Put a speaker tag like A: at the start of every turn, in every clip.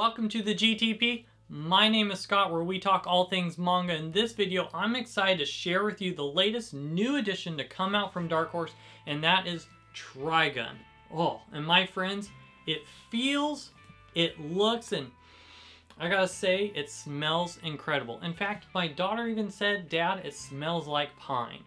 A: welcome to the GTP. My name is Scott, where we talk all things manga. In this video, I'm excited to share with you the latest new edition to come out from Dark Horse, and that is Trigun. Oh, and my friends, it feels, it looks, and I gotta say, it smells incredible. In fact, my daughter even said, "Dad, it smells like pine."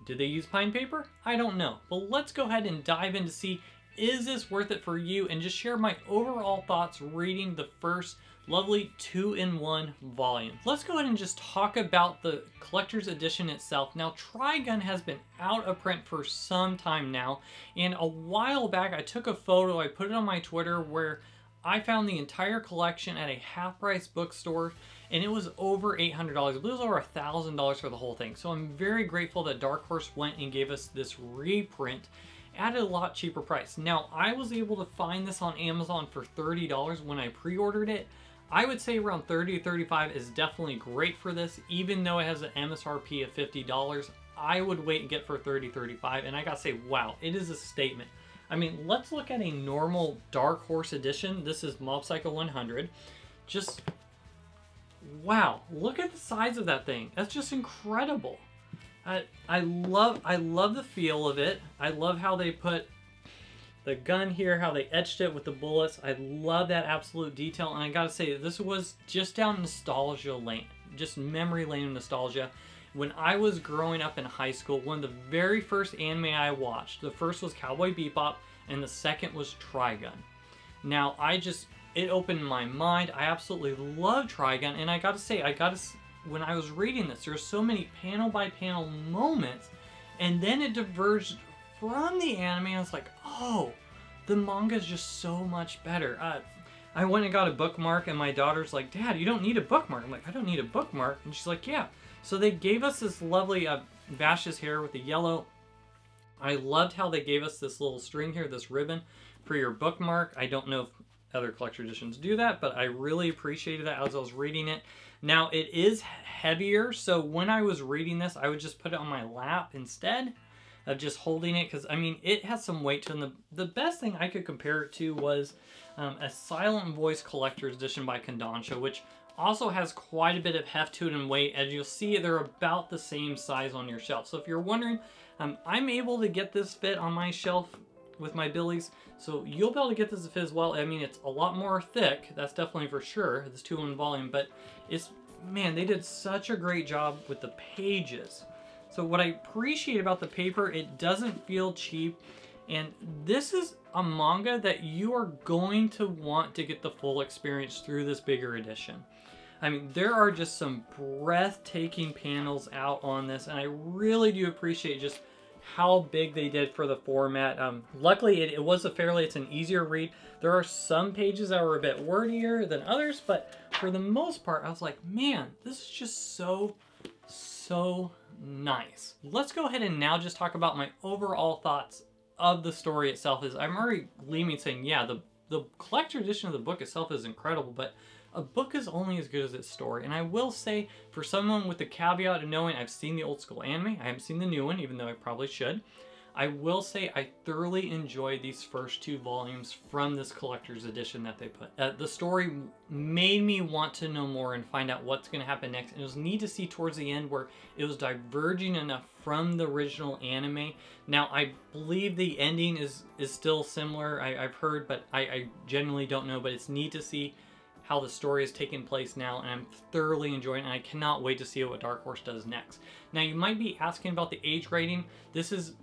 A: Did they use pine paper? I don't know. But let's go ahead and dive in to see, is this worth it for you, and just share my overall thoughts reading the first lovely 2-in-1 volume. Let's go ahead and just talk about the collector's edition itself. Now, Trigun has been out of print for some time now, and a while back I took a photo, I put it on my Twitter, where I found the entire collection at a half-price bookstore, and it was over $800. I believe it was over $1,000 for the whole thing. So I'm very grateful that Dark Horse went and gave us this reprint at a lot cheaper price. Now, I was able to find this on Amazon for $30 when I pre-ordered it. I would say around $30 to $35 is definitely great for this, even though it has an MSRP of $50. I would wait and get for $30, $35, and I gotta say, wow, it is a statement. I mean, let's look at a normal Dark Horse edition. This is Mob Psycho 100. Just, wow, look at the size of that thing. That's just incredible. I love the feel of it. I love how they put the gun here, how they etched it with the bullets. I love that absolute detail. And I gotta say, this was just down nostalgia lane, just memory lane of nostalgia. When I was growing up in high school, one of the very first anime I watched, the first was Cowboy Bebop, and the second was Trigun. Now, it opened my mind. I absolutely love Trigun, and I gotta say, when I was reading this, there's so many panel by panel moments, and then it diverged from the anime. I was like, oh, the manga is just so much better. I went and got a bookmark, and my daughter's like, "Dad, you don't need a bookmark." I'm like, "I don't need a bookmark." And she's like, "Yeah." So they gave us this lovely Vash's hair with the yellow. I loved how they gave us this little string here, this ribbon for your bookmark. I don't know if other collector editions do that, but I really appreciated that as I was reading it. Now, it is heavier, so when I was reading this, I would just put it on my lap instead of just holding it, because, I mean, it has some weight to it. And the best thing I could compare it to was a Silent Voice Collector's Edition by Kodansha, which also has quite a bit of heft to it and weight. As you'll see, they're about the same size on your shelf. So if you're wondering, I'm able to get this fit on my shelf with my Billies, so you'll be able to get this to fit as well. I mean, it's a lot more thick, that's definitely for sure, this 2-in-1 volume, but it's, man, they did such a great job with the pages. So what I appreciate about the paper, it doesn't feel cheap, and this is a manga that you are going to want to get the full experience through this bigger edition. I mean, there are just some breathtaking panels out on this, and I really do appreciate just how big they did for the format. Luckily, it's an easier read. There are some pages that were a bit wordier than others, but for the most part, I was like, man, this is just so nice. Let's go ahead and now just talk about my overall thoughts of the story itself. I'm already leaving saying, yeah, the collector edition of the book itself is incredible, but a book is only as good as its story. And I will say, for someone with the caveat of knowing I've seen the old school anime, I haven't seen the new one, even though I probably should, I will say I thoroughly enjoyed these first 2 volumes from this collector's edition that they put. The story made me want to know more and find out what's going to happen next. And it was neat to see towards the end where it was diverging enough from the original anime. Now, I believe the ending is still similar, I've heard, but I genuinely don't know. But it's neat to see how the story is taking place now, and I'm thoroughly enjoying it, and I cannot wait to see what Dark Horse does next. Now, you might be asking about the age rating. This is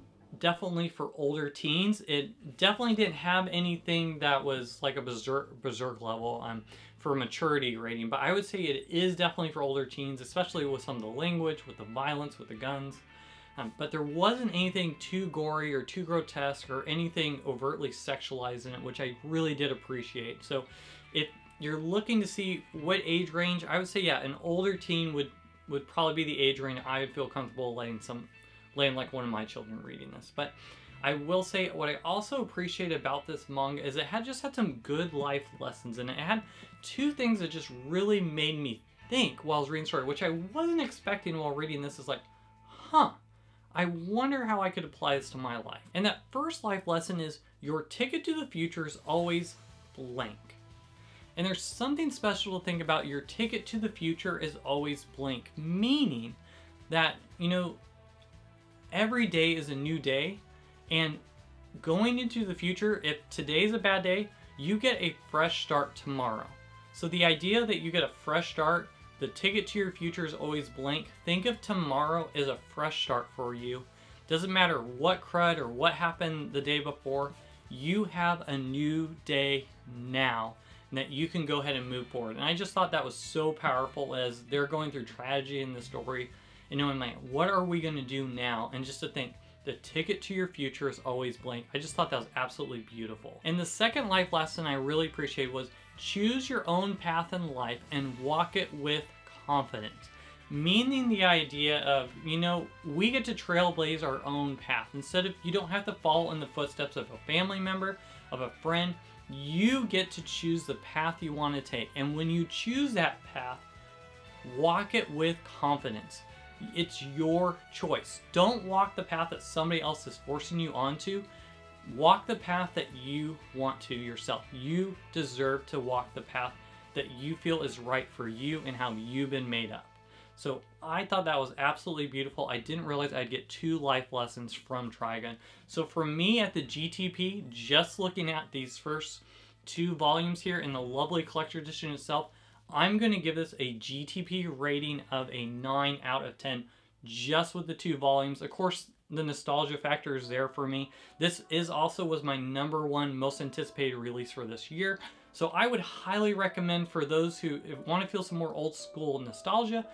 A: definitely for older teens. It definitely didn't have anything that was like a berserk level for maturity rating, but I would say it is definitely for older teens, especially with some of the language, with the violence, with the guns. But there wasn't anything too gory or too grotesque or anything overtly sexualized in it, which I really did appreciate. So if you're looking to see what age range, I would say, yeah, an older teen would probably be the age range I would feel comfortable letting like one of my children reading this. But I will say, what I also appreciate about this manga is it just had some good life lessons in it. It had 2 things that just really made me think while I was reading the story, which I wasn't expecting while reading this. Is like, huh, I wonder how I could apply this to my life. And that first life lesson is your ticket to the future is always blank. And there's something special to think about. Your ticket to the future is always blank, meaning that, you know, every day is a new day, and going into the future, if today's a bad day, you get a fresh start tomorrow. So the idea that you get a fresh start, the ticket to your future is always blank. Think of tomorrow as a fresh start for you. Doesn't matter what crud or what happened the day before, you have a new day now that you can go ahead and move forward. And I just thought that was so powerful as they're going through tragedy in the story and knowing, like, what are we going to do now? And just to think, the ticket to your future is always blank. I just thought that was absolutely beautiful. And the second life lesson I really appreciated was choose your own path in life and walk it with confidence. Meaning the idea of, you know, we get to trailblaze our own path. Instead of, you don't have to follow in the footsteps of a family member, of a friend. You get to choose the path you want to take. And when you choose that path, walk it with confidence. It's your choice. Don't walk the path that somebody else is forcing you onto. Walk the path that you want to yourself. You deserve to walk the path that you feel is right for you and how you've been made up. So I thought that was absolutely beautiful. I didn't realize I'd get 2 life lessons from Trigun. So for me at the GTP, just looking at these first 2 volumes here in the lovely collector edition itself, I'm going to give this a GTP rating of a 9 out of 10 just with the 2 volumes. Of course, the nostalgia factor is there for me. This was my #1 most anticipated release for this year. So I would highly recommend for those who want to feel some more old school nostalgia,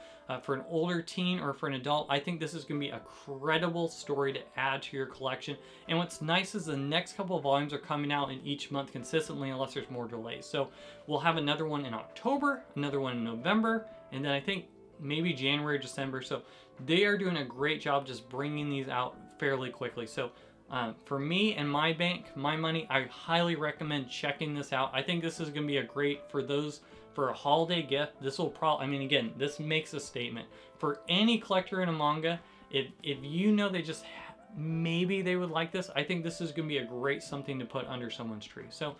A: for an older teen or for an adult, I think this is going to be a credible story to add to your collection. And what's nice is the next couple of volumes are coming out in each month consistently unless there's more delays. So we'll have another one in October, another one in November, and then I think maybe January, December. So they are doing a great job just bringing these out fairly quickly. So for me and my bank, my money, I highly recommend checking this out. I think this is going to be a great, for those, for a holiday gift. This will probably, I mean, again, this makes a statement. For any collector in a manga, if you know they just, maybe they would like this, I think this is going to be a great something to put under someone's tree. So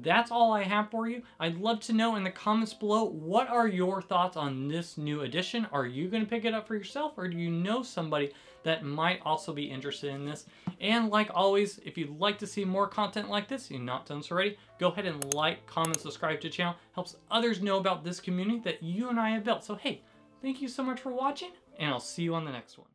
A: that's all I have for you. I'd love to know in the comments below, what are your thoughts on this new edition? Are you going to pick it up for yourself, or do you know somebody that might also be interested in this? And like always, if you'd like to see more content like this, you've not done so already, go ahead and like, comment, subscribe to the channel. Helps others know about this community that you and I have built. So hey, thank you so much for watching, and I'll see you on the next one.